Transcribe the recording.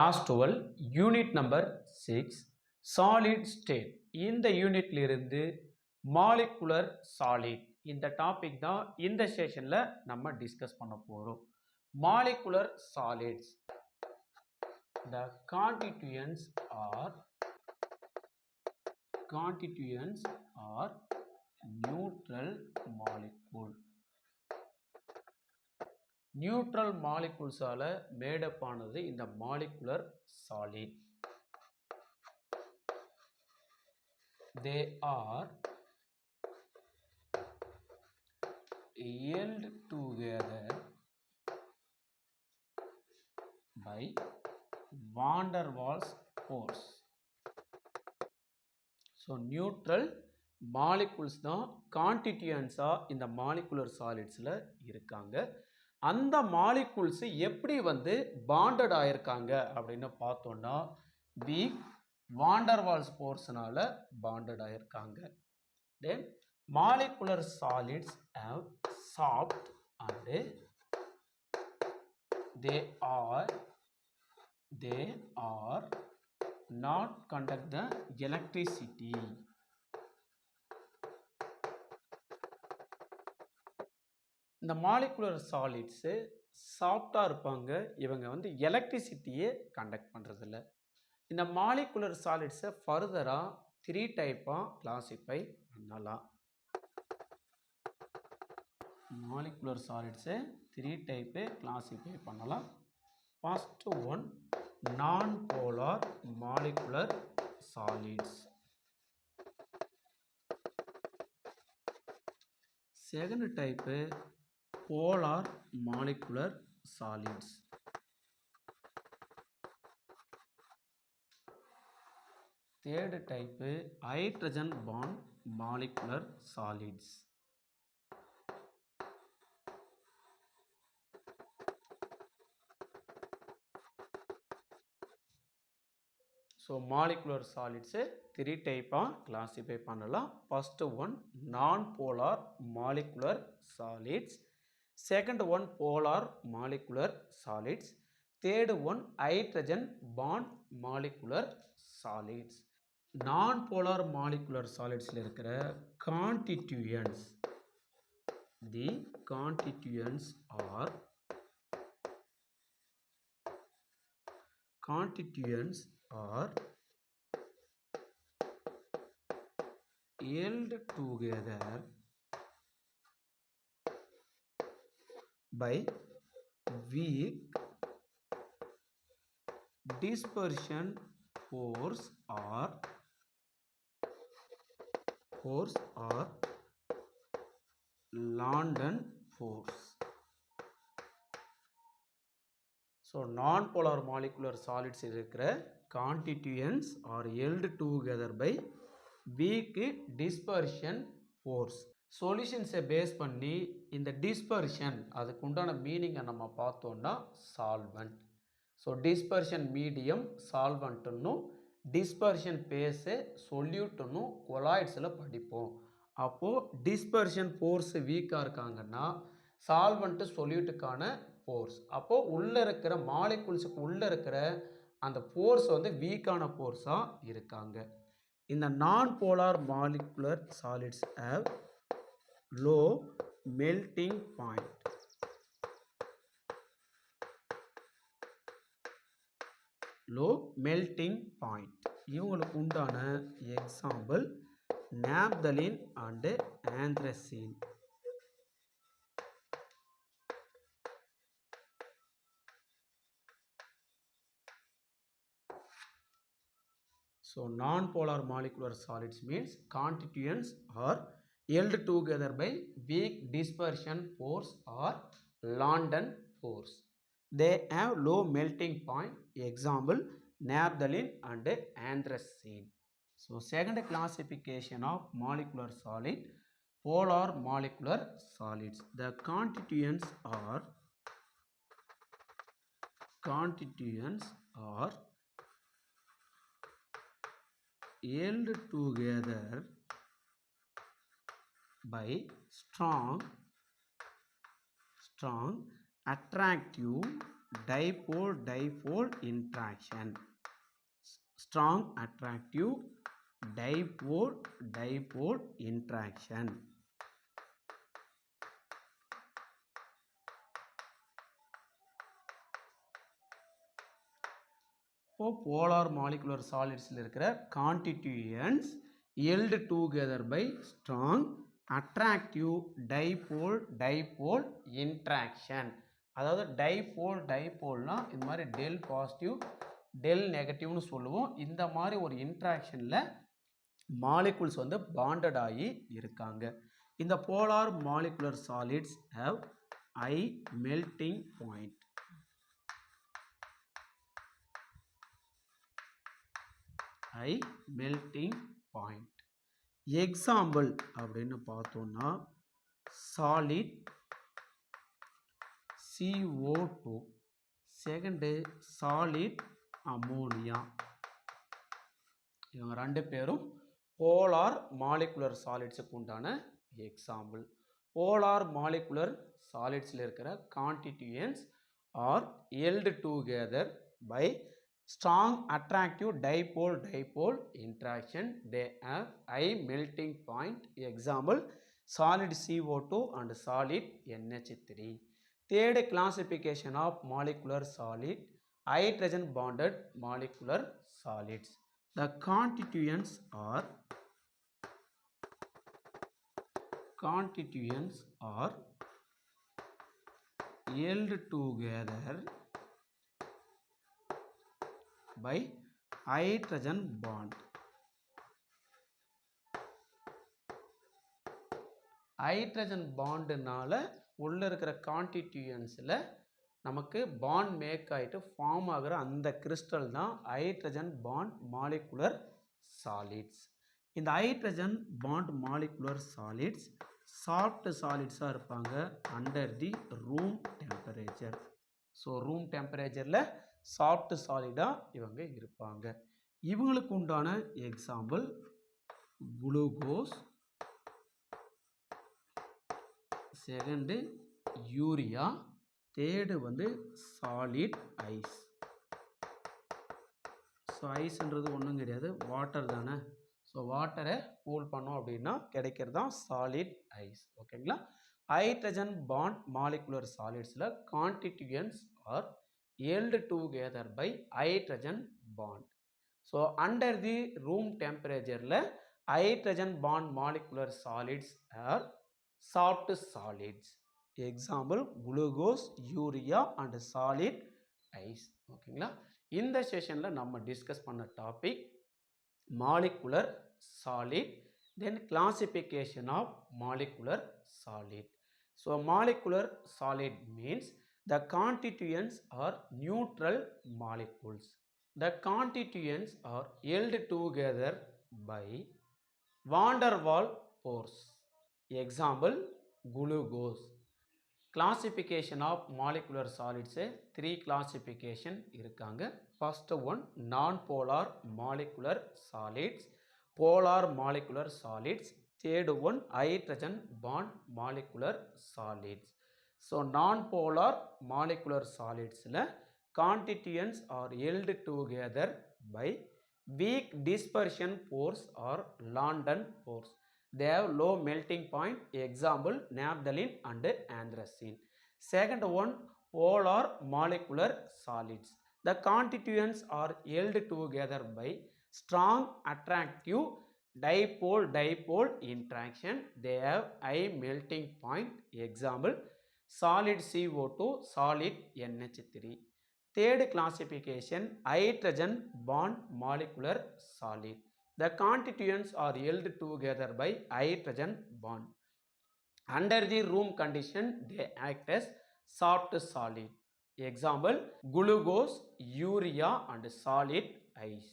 Class 12 unit number 6 solid state. இந்த யூனிட்ல இருந்து மாலிகுலர் சாலிட் இந்த டாபிக் தான் இந்த செஷன்ல நம்ம டிஸ்கஸ் பண்ண போறோம். Molecular solids, the constituents are neutral molecule. Neutral மாலிகுல்ஸால மேடப் ஆனது இந்த molecular solid. They are held together by van der Waals force. So neutral molecules தான் கான்ஸ்டிடியூயன்ஸா இந்த மாலிகுலர் சாலிட்ஸ்ல இருக்காங்க. அந்த மாலிகுல்ஸ் எப்படி பாண்டட் ஆயிருக்காங்க அப்படின்னு பார்த்தோம்னா வீக் van der Waals ஃபோர்ஸ்னால பாண்டட் ஆயிருக்காங்க. Then molecular solids have soft and they are not conduct the electricity. இந்த மாலிகுலர் சாலிட்ஸ் சாஃப்டா இருப்பாங்க. இவங்க எலக்ட்ரிசிட்டியை கண்டக்ட் பண்றதில்ல. இந்த மாலிகுலர் சாலிட்ஸை ஃபர்தரா 3 டைப்பா கிளாசிஃபை பண்ணலாம். மாலிகுலர் சாலிட்ஸை 3 டைப்பு கிளாசிஃபை பண்ணலாம். ஃபர்ஸ்ட் ஒன் நான் polar molecular solids. Second type polar molecular solids. Third type hydrogen bond molecular solids. So molecular solids 3 type classify பண்ணலாம். First one non-polar molecular solids. Second one polar molecular solids. Third one hydrogen bond molecular solids. Non-polar molecular solids இருக்கிற constituents. The constituents are held together by weak dispersion force or London force. So non-polar molecular solids இருக்கிற constituents are held together by weak dispersion force. சொல்யூஷன்ஸை phase பண்ணி இந்த dispersion அதுக்கு உண்டான மீனிங்கை நம்ம பார்த்தோம்னா சால்வெண்ட். ஸோ டிஸ்பர்ஷன் மீடியம் சால்வெண்ட்டுன்னும் டிஸ்பர்ஷன் பேஸு சொல்யூட்டுன்னும் கொலாய்ட்ஸில் படிப்போம். அப்போது டிஸ்பர்ஷன் ஃபோர்ஸ் வீக்காக இருக்காங்கன்னா சால்வெண்ட்டு சொல்யூட்டுக்கான ஃபோர்ஸ். அப்போது உள்ளே இருக்கிற மாலிகுல்ஸுக்கு உள்ளே இருக்கிற அந்த ஃபோர்ஸ் வீக்கான ஃபோர்ஸாக இருக்காங்க. இந்த நான் polar molecular solids have low melting point. இவங்களுக்கு உண்டான example naphthalene and anthracene. So non-polar molecular solids means constituents are held together by weak dispersion force or London force. They have low melting point. Example naphthalene and anthracene. So second classification of molecular solid, polar molecular solids. The constituents are held together by strong attractive dipole-dipole interaction. Strong attractive dipole-dipole interaction. இப்போ polar molecular solids இருக்கிற constituents held together by strong attractive dipole-dipole interaction. அதாவது dipole டைபோல்னா இந்த மாதிரி del positive del நெகட்டிவ்னு சொல்லுவோம். இந்த மாதிரி ஒரு இன்ட்ராக்ஷனில் molecules வந்து பாண்டட் ஆகி இருக்காங்க. இந்த polar molecular solids have high melting point. High melting point. Example அப்படின்னு பார்த்தோம்னா solid CO2, second solid ammonia. இவங்க ரெண்டு பேரும் போலார் மாலிகுலர் சாலிட்ஸுக்கு உண்டான எக்ஸாம்பிள். போலார் மாலிகுலர் சாலிட்ஸில் இருக்கிற constituents are held together by strong attractive dipole-dipole interaction. They have high melting point. Example, solid CO2 and solid NH3. Third classification of molecular solid, hydrogen bonded molecular solids. The constituents are held together by hydrogen bond. Hydrogen பாண்டுனால உள்ள இருக்கிற கான்ஸ்டிடியூயன்ஸில் நமக்கு bond make ஆகிட்டு form ஆகிற அந்த crystal தான் hydrogen bond molecular solids. இந்த hydrogen bond molecular solids soft சாலிட்ஸாக இருப்பாங்க under the room temperature. So room டெம்பரேச்சரில் சாஃப்ட் சாலிடாக இவங்க இருப்பாங்க. இவங்களுக்கு உண்டான example glucose, second urea, third வந்து சாலிட் ஐஸ். ஸோ ஐஸ்ன்றது ஒன்றும் கிடையாது, வாட்டர் தானே. ஸோ வாட்டரை கூல் பண்ணோம் அப்படின்னா கிடைக்கிறது தான் சாலிட் ஐஸ். ஓகேங்களா. ஹைட்ரஜன் பாண்ட் மாலிகுலர் சாலிட்ஸில் constituents are held together by hydrogen bond. So under the room temperature hydrogen bond molecular solids are soft solids. Example glucose, urea and solid ice. ஓகேங்களா. இந்த செஷனில் நம்ம டிஸ்கஸ் பண்ண topic molecular solid, then classification of molecular solid. So molecular solid means the constituents are neutral molecules. The constituents are held together by van der Waals force. Example glucose. Classification of molecular solids, three classification இருக்காங்க. First one non-polar molecular solids, polar molecular solids, third one hydrogen bond molecular solids. So non-polar molecular solids constituents are held together by weak dispersion force or London force. They have low melting point. Example naphthalene and anthracene. Second one polar molecular solids. The constituents are held together by strong attractive dipole-dipole interaction. They have high melting point. Example solid CO2, solid NH3. Third classification hydrogen bond molecular solid. The constituents are held together by hydrogen bond. Under the room condition they act as soft solid. Example glucose, urea and solid ice.